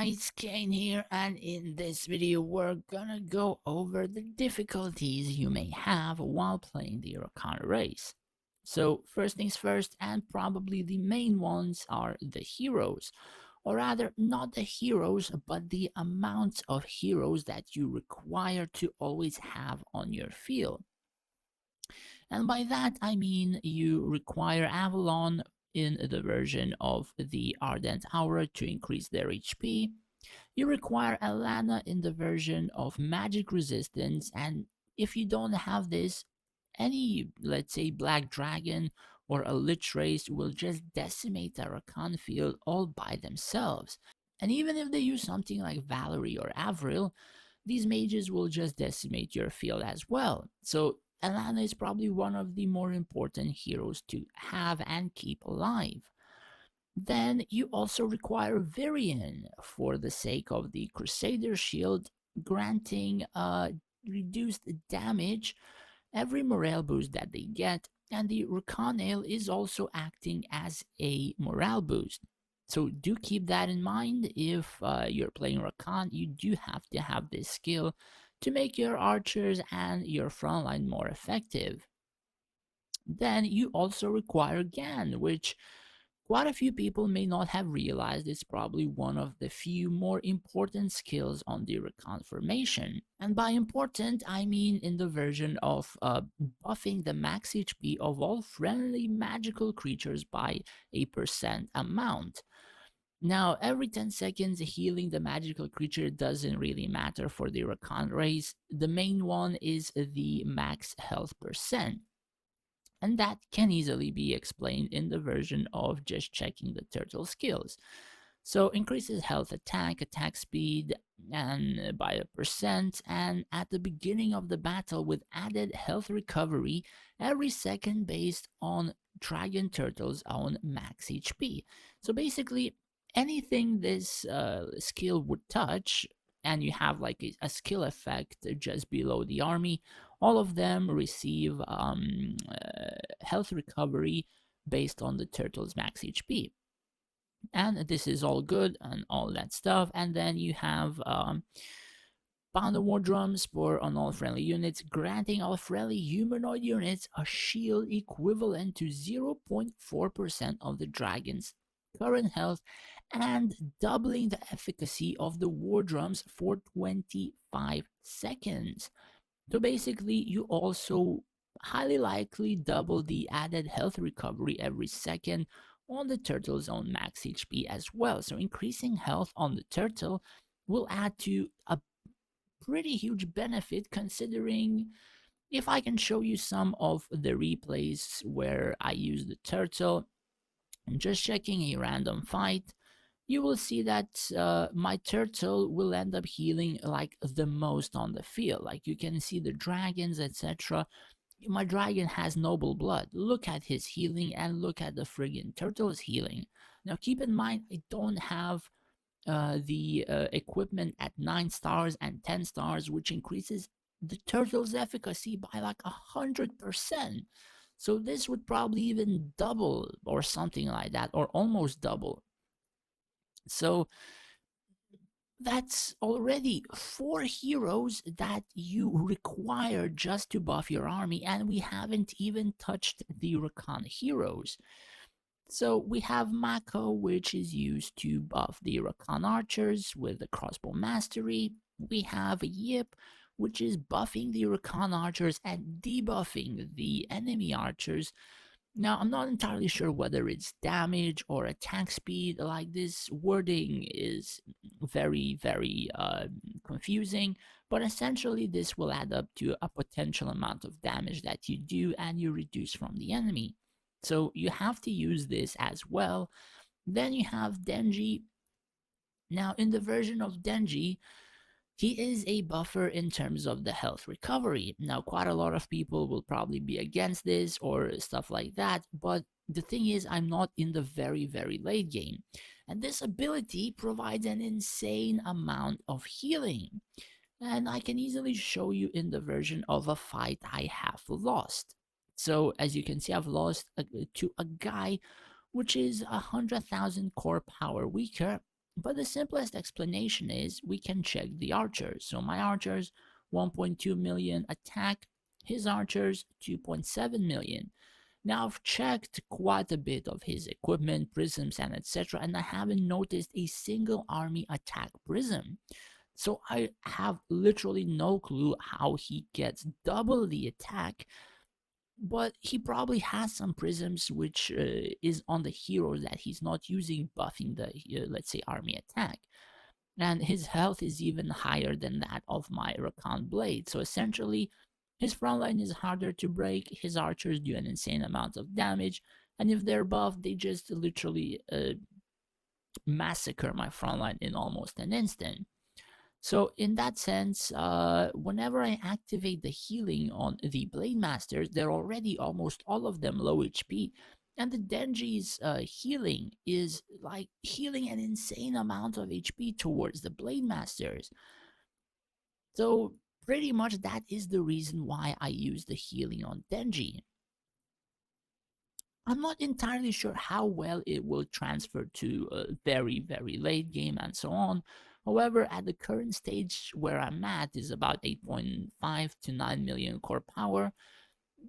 guys, Kane here, and in this video we're gonna go over the difficulties you may have while playing the Rakan race. So first things first, and probably the main ones are the heroes, or rather not the heroes, but the amount of heroes that you require to always have on your field. And by that I mean you require Avalon in the version of the Ardent Aura to increase their HP. You require Alana in the version of magic resistance, and if you don't have this, any, let's say, Black Dragon or a Lich race will just decimate the Rakan field all by themselves. And even if they use something like Valerie or Avril, these mages will just decimate your field as well. So Alana is probably one of the more important heroes to have and keep alive. Then you also require Varian for the sake of the Crusader Shield, granting reduced damage every morale boost that they get, and the Rakan is also acting as a morale boost. So do keep that in mind. If you're playing Rakan, you do have to have this skill to make your archers and your frontline more effective. Then you also require Gan, which quite a few people may not have realized is probably one of the few more important skills on the Rakan formation. And by important, I mean in the version of buffing the max HP of all friendly magical creatures by a percent amount. Now, every 10 seconds, healing the magical creature doesn't really matter for the Rakan race. The main one is the max health percent, and that can easily be explained in the version of just checking the turtle skills. So increases health attack speed, and by a percent, and at the beginning of the battle with added health recovery every second based on Dragon Turtle's own max HP. So basically, anything this skill would touch, and you have like a skill effect just below the army, all of them receive health recovery based on the turtle's max HP. And this is all good and all that stuff. And then you have Pound of War Drums for on all friendly units, granting all friendly humanoid units a shield equivalent to 0.4% of the dragon's current health, and doubling the efficacy of the war drums for 25 seconds. So basically, you also highly likely double the added health recovery every second on the turtle's own max HP as well. So increasing health on the turtle will add to a pretty huge benefit, considering if I can show you some of the replays where I use the turtle and just checking a random fight, you will see that my turtle will end up healing like the most on the field. Like you can see the dragons, etc. My dragon has noble blood. Look at his healing and look at the friggin' turtle's healing. Now keep in mind, I don't have the equipment at 9 stars and 10 stars, which increases the turtle's efficacy by like 100%. So this would probably even double or something like that, or almost double. So that's already 4 heroes that you require just to buff your army, and we haven't even touched the Rakan heroes. So we have Mako, which is used to buff the Rakan archers with the crossbow mastery. We have Yip, which is buffing the Rakan archers and debuffing the enemy archers. Now, I'm not entirely sure whether it's damage or attack speed. Like, this wording is very confusing, but essentially this will add up to a potential amount of damage that you do and you reduce from the enemy. So you have to use this as well. Then you have Denji. Now, in the version of Denji, he is a buffer in terms of the health recovery. Now, quite a lot of people will probably be against this or stuff like that, but the thing is, I'm not in the very late game. And this ability provides an insane amount of healing. And I can easily show you in the version of a fight I have lost. So, as you can see, I've lost to a guy which is 100,000 core power weaker, But the simplest explanation is we can check the archers. So my archers, 1.2 million attack, his archers, 2.7 million. Now I've checked quite a bit of his equipment, prisms, and etc., and I haven't noticed a single army attack prism. So I have literally no clue how he gets double the attack, but he probably has some prisms which is on the heroes that he's not using, buffing the, let's say, army attack. And his health is even higher than that of my Rakan blade. So essentially, his front line is harder to break, his archers do an insane amount of damage, and if they're buffed, they just literally massacre my front line in almost an instant. So in that sense, whenever I activate the healing on the Blade Masters, they're already almost all of them low HP. And the Denji's healing is like healing an insane amount of HP towards the Blade Masters. So pretty much that is the reason why I use the healing on Denji. I'm not entirely sure how well it will transfer to a very late game and so on. However, at the current stage where I'm at is about 8.5 to 9 million core power.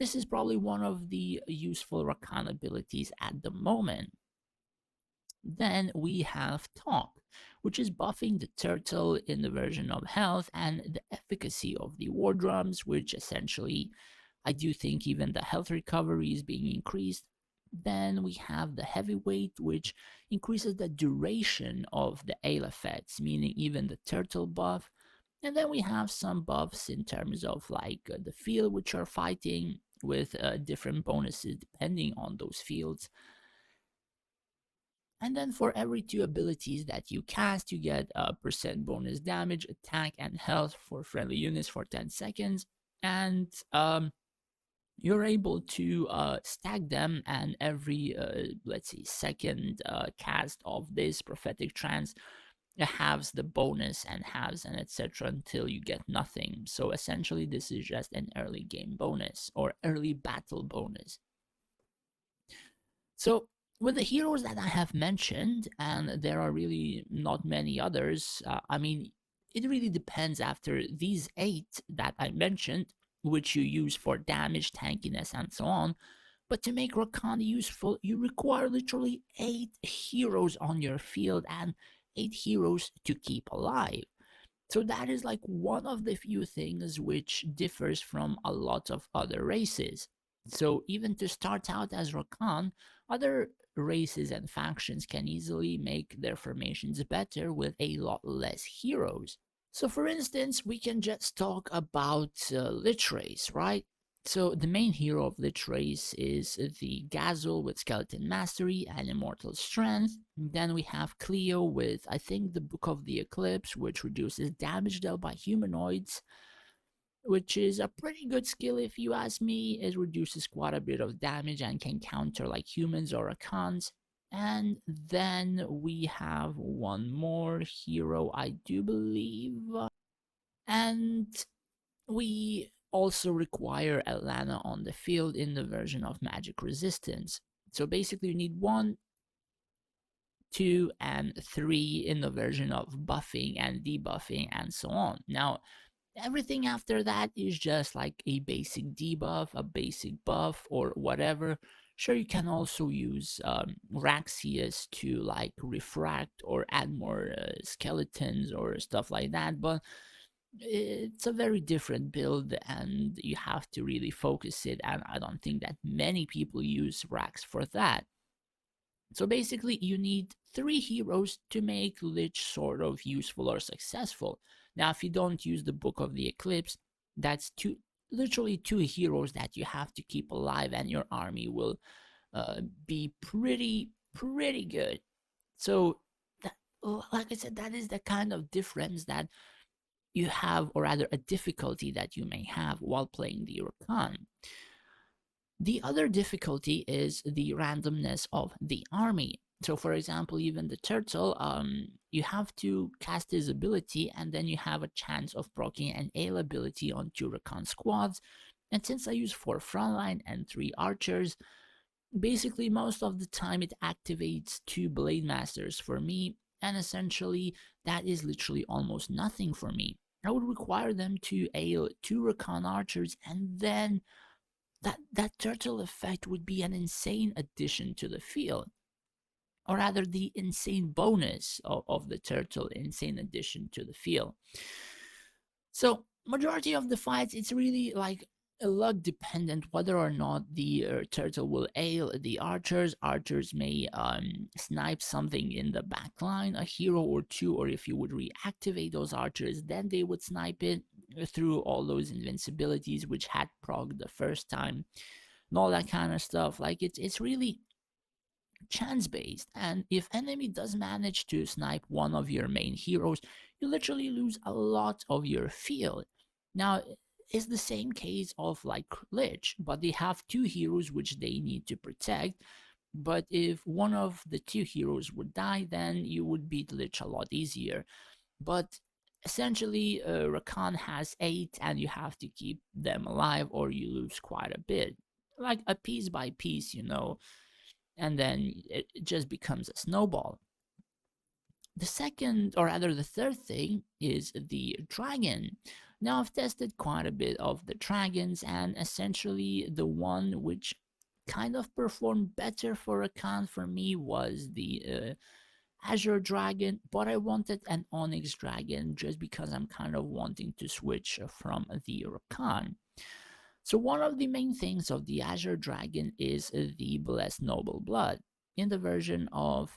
This is probably one of the useful Rakan abilities at the moment. Then we have Talk, which is buffing the turtle in the version of health and the efficacy of the war drums, which essentially I do think even the health recovery is being increased. Then we have the heavyweight, which increases the duration of the ale effects, meaning even the turtle buff. And then we have some buffs in terms of like the field which are fighting with different bonuses depending on those fields. And then for every 2 abilities that you cast, you get a percent bonus damage, attack, and health for friendly units for 10 seconds. And you're able to stack them, and every let's see second cast of this prophetic trance halves the bonus and halves and etc until you get nothing. So essentially this is just an early game bonus or early battle bonus. So with the heroes that I have mentioned, and there are really not many others, I mean, it really depends after these 8 that I mentioned, which you use for damage, tankiness, and so on. But to make Rakan useful, you require literally 8 heroes on your field and 8 heroes to keep alive. So that is like one of the few things which differs from a lot of other races. So even to start out as Rakan, other races and factions can easily make their formations better with a lot less heroes. So for instance, we can just talk about Lich Race, right? So the main hero of Lich Race is the Gazul with Skeleton Mastery and Immortal Strength. Then we have Cleo with, I think, the Book of the Eclipse, which reduces damage dealt by humanoids, which is a pretty good skill if you ask me. It reduces quite a bit of damage and can counter like humans or Rakans. And then we have one more hero, I do believe. And we also require Elana on the field in the version of Magic Resistance. So basically, you need 1, 2, and 3 in the version of buffing and debuffing and so on. Now, everything after that is just like a basic debuff, a basic buff, or whatever. Sure, you can also use Raxius to like refract or add more skeletons or stuff like that, but it's a very different build and you have to really focus it, and I don't think that many people use Rax for that. So basically you need 3 heroes to make Lich sort of useful or successful. Now if you don't use the Book of the Eclipse, that's literally 2 heroes that you have to keep alive and your army will be pretty good. So that, like I said, that is the kind of difference that you have, or rather a difficulty that you may have while playing the Rakan. The other difficulty is the randomness of the army. So for example, even the turtle, you have to cast his ability and then you have a chance of proccing an ale ability on 2 Rakan squads. And since I use 4 frontline and 3 archers, basically most of the time it activates 2 blade masters for me, And essentially, that is literally almost nothing for me. I would require them to AO 2 Rakan archers, and then that turtle effect would be an insane addition to the field. Or rather, the insane bonus of the turtle, insane addition to the field. So majority of the fights, it's really like luck dependent whether or not the turtle will ail the archers. Archers may snipe something in the back line, a hero or two, or if you would reactivate those archers, then they would snipe it through all those invincibilities which had progged the first time, and all that kind of stuff. Like it's really chance based, and if enemy does manage to snipe one of your main heroes, you literally lose a lot of your field. Now it's the same case of like Lich, but they have 2 heroes which they need to protect. But if one of the 2 heroes would die, then you would beat Lich a lot easier. But essentially, Rakan has 8 and you have to keep them alive or you lose quite a bit, like a piece by piece, and then it just becomes a snowball. The second, or rather the third thing, is the dragon. Now, I've tested quite a bit of the dragons, and essentially the one which kind of performed better for Rakan for me was the Azure Dragon, but I wanted an Onyx Dragon just because I'm kind of wanting to switch from the Rakan. So one of the main things of the Azure Dragon is the Blessed Noble Blood. In the version of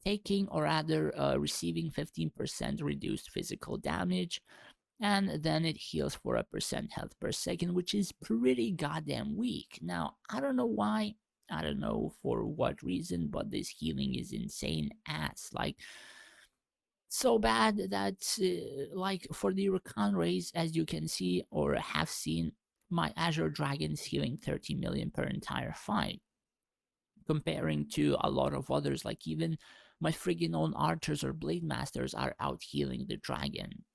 taking, or rather receiving 15% reduced physical damage, and then it heals for a percent health per second, which is pretty goddamn weak. Now, I don't know why, I don't know for what reason, but this healing is insane ass. Like, so bad that like for the Rakan race, as you can see or have seen, my Azure Dragon's healing 30 million per entire fight, comparing to a lot of others, like even my friggin' own archers or blade masters are out healing the dragon.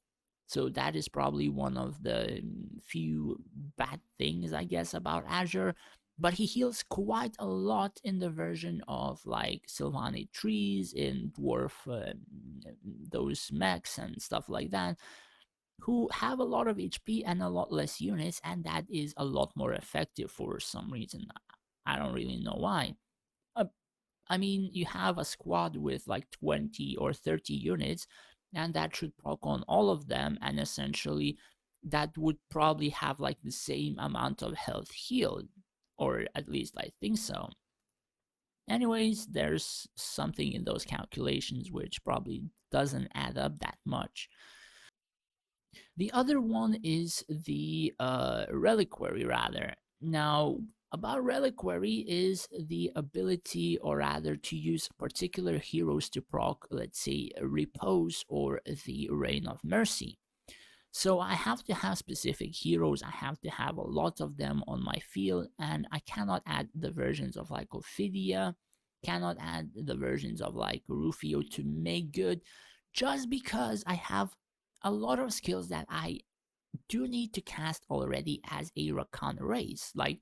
So that is probably one of the few bad things, I guess, about Azure. But he heals quite a lot in the version of like Sylvanite trees, in dwarf, those mechs and stuff like that, who have a lot of HP and a lot less units, and that is a lot more effective for some reason. I don't really know why. Uh, I mean, you have a squad with like 20 or 30 units, and that should proc on all of them, and essentially that would probably have like the same amount of health healed, or at least I think so. Anyways, there's something in those calculations which probably doesn't add up that much. The other one is the Reliquary, rather. Now, about Reliquary is the ability, or rather to use particular heroes to proc, let's say, Repose or the Reign of Mercy. So I have to have specific heroes, I have to have a lot of them on my field, and I cannot add the versions of like Ophidia, cannot add the versions of like Rufio to make good, just because I have a lot of skills that I do need to cast already as a Rakan race, like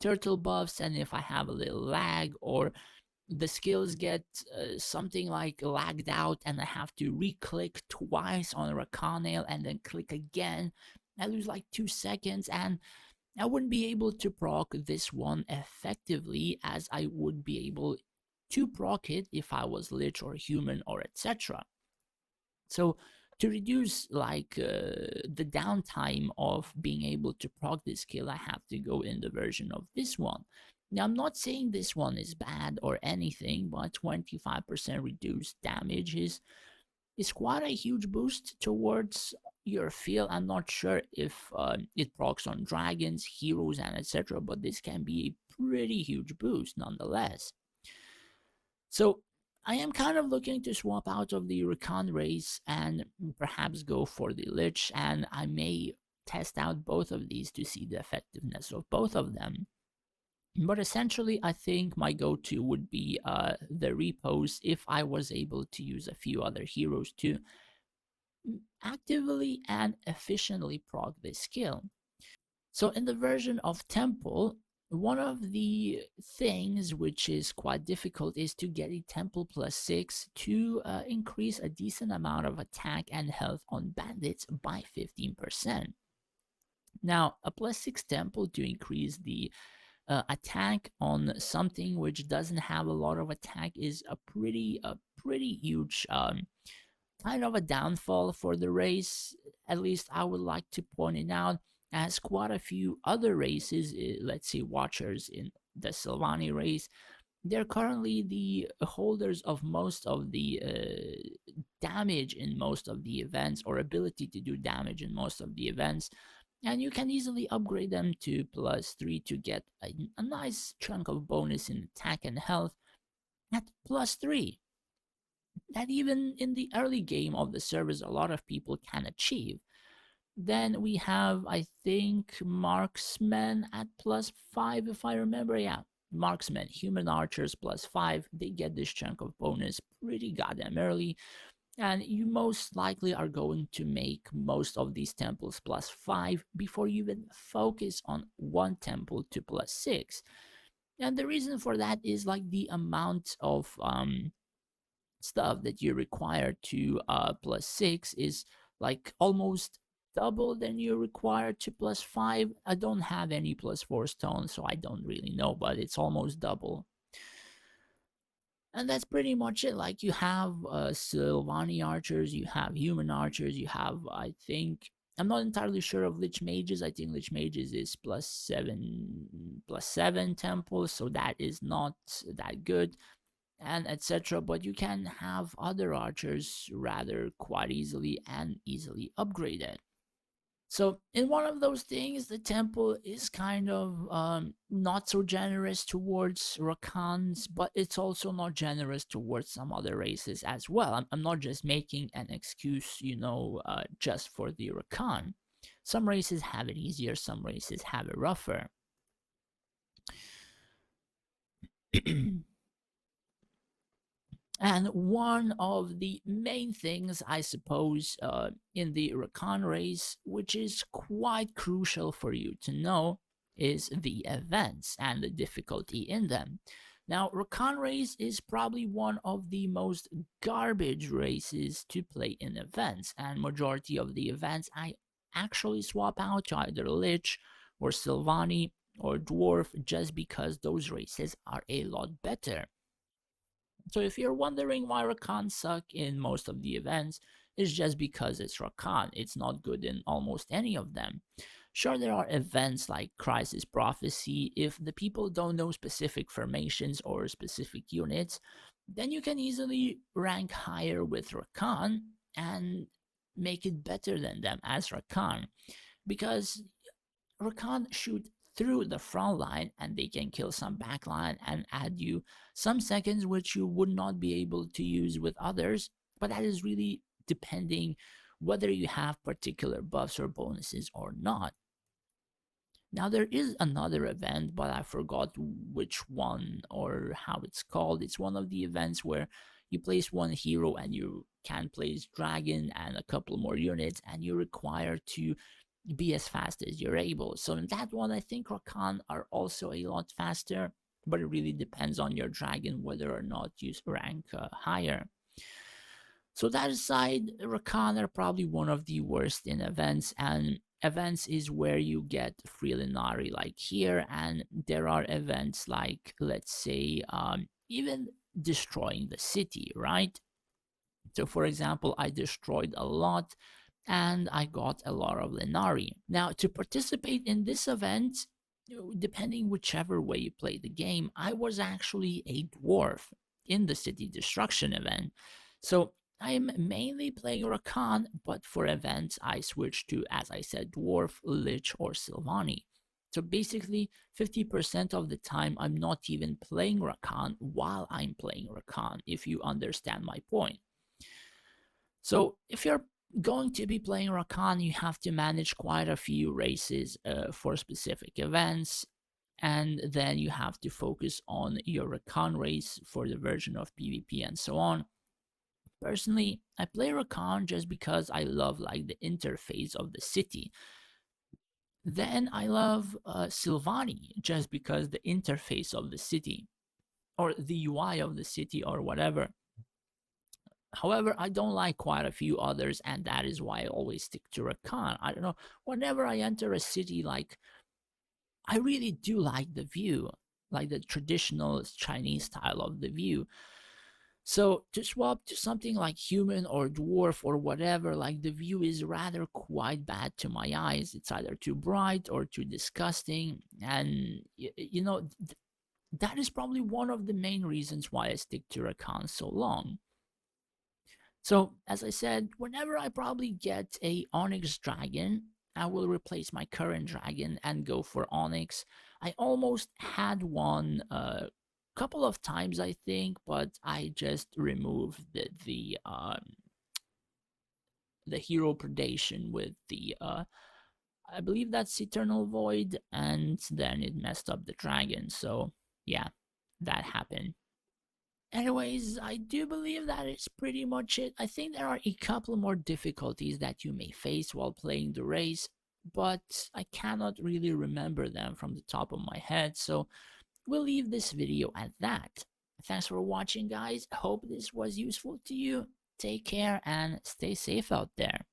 turtle buffs, and if I have a little lag, or the skills get something like lagged out and I have to re-click twice on a Rakanale and then click again, I lose like 2 seconds, and I wouldn't be able to proc this one effectively as I would be able to proc it if I was Lich or human or etc. So to reduce like the downtime of being able to proc this skill, I have to go in the version of this one. Now, I'm not saying this one is bad or anything, but 25% reduced damage is quite a huge boost towards your field. I'm not sure if it procs on dragons, heroes, and etc., but this can be a pretty huge boost nonetheless. So I am kind of looking to swap out of the Rakan race and perhaps go for the Lich, and I may test out both of these to see the effectiveness of both of them. But essentially, I think my go-to would be the Repose if I was able to use a few other heroes to actively and efficiently proc this skill. So in the version of Temple, One of the things which is quite difficult is to get a temple +6 to increase a decent amount of attack and health on bandits by 15%. Now, a +6 temple to increase the attack on something which doesn't have a lot of attack is a pretty huge kind of a downfall for the race. At least I would like to point it out, as quite a few other races, let's say Watchers in the Sylvani race, they're currently the holders of most of the damage in most of the events, or ability to do damage in most of the events. And you can easily upgrade them to +3 to get a nice chunk of bonus in attack and health at +3, that even in the early game of the service a lot of people can achieve. Then we have, I think, marksmen at +5, if I remember. Yeah, marksmen, human archers +5. They get this chunk of bonus pretty goddamn early, and you most likely are going to make most of these temples +5 before you even focus on one temple to +6. And the reason for that is like the amount of stuff that you require to +6 is like almost double than you require to +5. I don't have any +4 stones, so I don't really know, but it's almost double. And that's pretty much it. Like, you have Sylvani archers, you have human archers, you have, I think, I'm not entirely sure of Lich Mages. I think Lich Mages is +7 temples, so that is not that good, and etc. But you can have other archers rather quite easily and easily upgraded. So in one of those things, the temple is kind of not so generous towards Rakans, but it's also not generous towards some other races as well. I'm not just making an excuse, just for the Rakan. Some races have it easier, some races have it rougher. And one of the main things, I suppose, in the Rakan race, which is quite crucial for you to know, is the events and the difficulty in them. Now, Rakan race is probably one of the most garbage races to play in events, and majority of the events I actually swap out to either Lich or Sylvani or Dwarf, just because those races are a lot better. So if you're wondering why Rakan suck in most of the events, it's just because it's Rakan. It's not good in almost any of them. Sure, there are events like Crisis Prophecy. If the people don't know specific formations or specific units, then you can easily rank higher with Rakan and make it better than them as Rakan. Because Rakan shoot through the front line and they can kill some back line and add you some seconds which you would not be able to use with others, but that is really depending whether you have particular buffs or bonuses or not. Now there is another event, but I forgot which one or how it's called. It's one of the events where you place one hero and you can place dragon and a couple more units, and you're required to be as fast as you're able. So in that one, I think Rakan are also a lot faster, but it really depends on your dragon whether or not you rank higher. So that aside, Rakan are probably one of the worst in events, and events is where you get free Linari like here, and there are events like, let's say, even destroying the city, right? So for example, I destroyed a lot and I got a lot of Linari. Now, to participate in this event, depending whichever way you play the game, I was actually a dwarf in the city destruction event. So I'm mainly playing Rakan, but for events I switch to, as I said, dwarf, lich, or Sylvani. So basically, 50% of the time I'm not even playing Rakan while I'm playing Rakan, if you understand my point. So if you're going to be playing Rakan, you have to manage quite a few races for specific events, and then you have to focus on your Rakan race for the version of PvP and so on. Personally, I play Rakan just because I love like the interface of the city. Then I love Silvani just because the interface of the city or the UI of the city or whatever. However, I don't like quite a few others, and that is why I always stick to Rakan. I don't know. Whenever I enter a city, like I really do like the view, like the traditional Chinese style of the view. So to swap to something like human or dwarf or whatever, like the view is rather quite bad to my eyes. It's either too bright or too disgusting, and that is probably one of the main reasons why I stick to Rakan so long. So, as I said, whenever I probably get a Onyx dragon, I will replace my current dragon and go for Onyx. I almost had one a couple of times, I think, but I just removed the hero predation with the I believe that's Eternal Void, and then it messed up the dragon. So yeah, that happened. Anyways, I do believe that is pretty much it. I think there are a couple more difficulties that you may face while playing the race, but I cannot really remember them from the top of my head, so we'll leave this video at that. Thanks for watching, guys. Hope this was useful to you. Take care and stay safe out there.